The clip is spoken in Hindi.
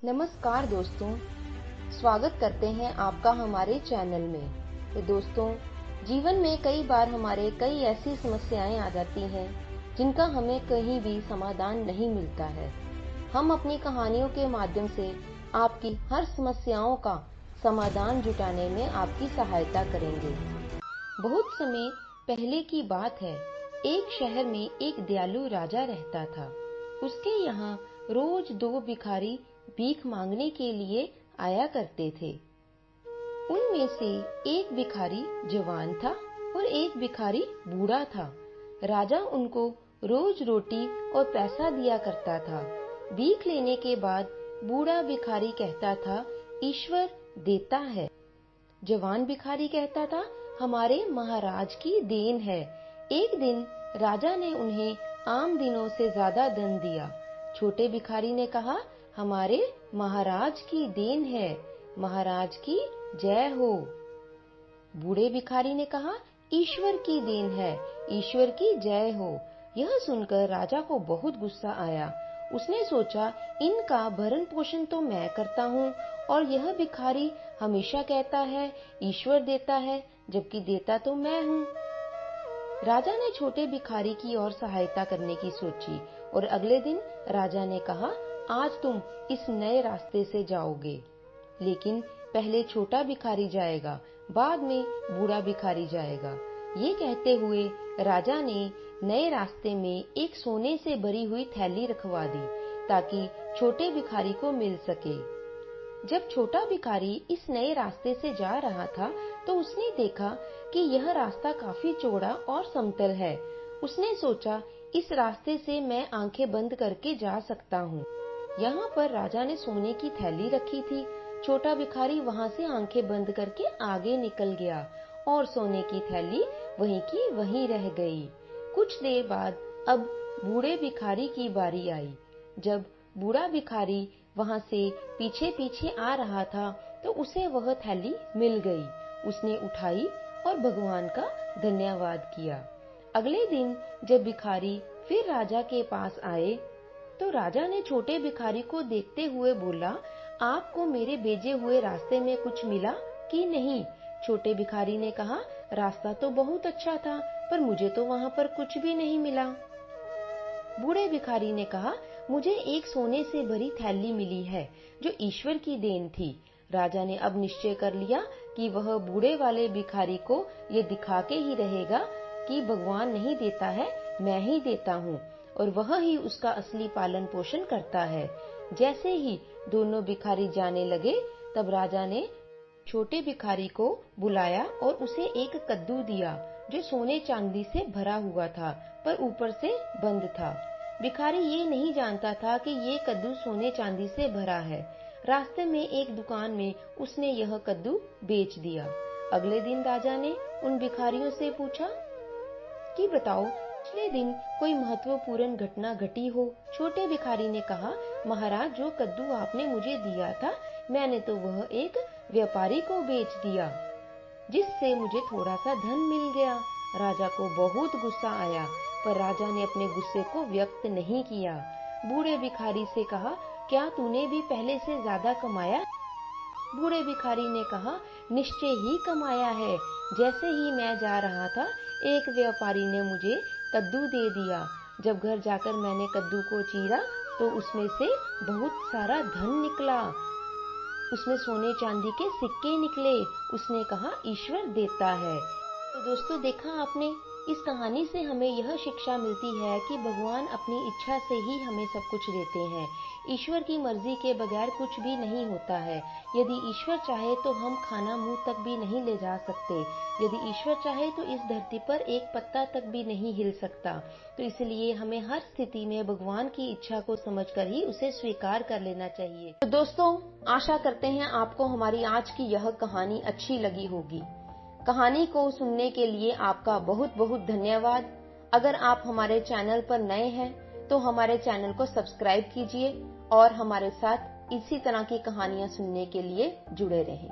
नमस्कार दोस्तों, स्वागत करते हैं आपका हमारे चैनल में। तो दोस्तों, जीवन में कई बार हमारे कई ऐसी समस्याएं आ जाती हैं जिनका हमें कहीं भी समाधान नहीं मिलता है। हम अपनी कहानियों के माध्यम से आपकी हर समस्याओं का समाधान जुटाने में आपकी सहायता करेंगे। बहुत समय पहले की बात है, एक शहर में एक दयालु राजा रहता था। उसके यहाँ रोज दो भिखारी भीख मांगने के लिए आया करते थे। उनमें से एक भिखारी जवान था और एक भिखारी बूढ़ा था। राजा उनको रोज रोटी और पैसा दिया करता था। भीख लेने के बाद बूढ़ा भिखारी कहता था, ईश्वर देता है। जवान भिखारी कहता था, हमारे महाराज की देन है। एक दिन राजा ने उन्हें आम दिनों से ज्यादा धन दिया। छोटे भिखारी ने कहा, हमारे महाराज की देन है, महाराज की जय हो। बूढ़े भिखारी ने कहा, ईश्वर की देन है, ईश्वर की जय हो। यह सुनकर राजा को बहुत गुस्सा आया। उसने सोचा, इनका भरण पोषण तो मैं करता हूँ और यह भिखारी हमेशा कहता है ईश्वर देता है, जबकि देता तो मैं हूँ। राजा ने छोटे भिखारी की और सहायता करने की सोची और अगले दिन राजा ने कहा, आज तुम इस नए रास्ते से जाओगे, लेकिन पहले छोटा भिखारी जाएगा, बाद में बूढ़ा भिखारी जाएगा। ये कहते हुए राजा ने नए रास्ते में एक सोने से भरी हुई थैली रखवा दी ताकि छोटे भिखारी को मिल सके। जब छोटा भिखारी इस नए रास्ते से जा रहा था तो उसने देखा कि यह रास्ता काफी चौड़ा और समतल है। उसने सोचा, इस रास्ते से मैं आंखें बंद करके जा सकता हूँ। यहाँ पर राजा ने सोने की थैली रखी थी। छोटा भिखारी वहाँ से आंखें बंद करके आगे निकल गया और सोने की थैली वहीं की वहीं रह गई। कुछ देर बाद अब बूढ़े भिखारी की बारी आई। जब बूढ़ा भिखारी वहाँ से पीछे पीछे आ रहा था तो उसे वह थैली मिल गई। उसने उठाई और भगवान का धन्यवाद किया। अगले दिन जब भिखारी फिर राजा के पास आए तो राजा ने छोटे भिखारी को देखते हुए बोला, आपको मेरे भेजे हुए रास्ते में कुछ मिला कि नहीं? छोटे भिखारी ने कहा, रास्ता तो बहुत अच्छा था, पर मुझे तो वहाँ पर कुछ भी नहीं मिला। बूढ़े भिखारी ने कहा, मुझे एक सोने से भरी थैली मिली है जो ईश्वर की देन थी। राजा ने अब निश्चय कर लिया कि वह बूढ़े वाले भिखारी को ये दिखा के ही रहेगा कि भगवान नहीं देता है, मैं ही देता हूँ, और वह ही उसका असली पालन पोषण करता है। जैसे ही दोनों भिखारी जाने लगे तब राजा ने छोटे भिखारी को बुलाया और उसे एक कद्दू दिया जो सोने चांदी से भरा हुआ था पर ऊपर से बंद था। भिखारी ये नहीं जानता था कि ये कद्दू सोने चांदी से भरा है। रास्ते में एक दुकान में उसने यह कद्दू बेच दिया। अगले दिन राजा ने उन भिखारियों से पूछा कि बताओ, पिछले दिन कोई महत्वपूर्ण घटना घटी हो? छोटे भिखारी ने कहा, महाराज, जो कद्दू आपने मुझे दिया था मैंने तो वह एक व्यापारी को बेच दिया, जिससे मुझे थोड़ा सा धन मिल गया। राजा को बहुत गुस्सा आया, पर राजा ने अपने गुस्से को व्यक्त नहीं किया। बूढ़े भिखारी से कहा, क्या तूने भी पहले से ज्यादा कमाया? बूढ़े भिखारी ने कहा, निश्चय ही कमाया है। जैसे ही मैं जा रहा था एक व्यापारी ने मुझे कद्दू दे दिया। जब घर जाकर मैंने कद्दू को चीरा तो उसमें से बहुत सारा धन निकला। उसमें सोने चांदी के सिक्के निकले। उसने कहा, ईश्वर देता है। तो दोस्तों, देखा आपने, इस कहानी से हमें यह शिक्षा मिलती है कि भगवान अपनी इच्छा से ही हमें सब कुछ देते हैं। ईश्वर की मर्जी के बगैर कुछ भी नहीं होता है। यदि ईश्वर चाहे तो हम खाना मुंह तक भी नहीं ले जा सकते। यदि ईश्वर चाहे तो इस धरती पर एक पत्ता तक भी नहीं हिल सकता। तो इसलिए हमें हर स्थिति में भगवान की इच्छा को समझकर ही उसे स्वीकार कर लेना चाहिए। तो दोस्तों, आशा करते हैं आपको हमारी आज की यह कहानी अच्छी लगी होगी। कहानी को सुनने के लिए आपका बहुत बहुत धन्यवाद। अगर आप हमारे चैनल पर नए हैं तो हमारे चैनल को सब्सक्राइब कीजिए और हमारे साथ इसी तरह की कहानियां सुनने के लिए जुड़े रहें।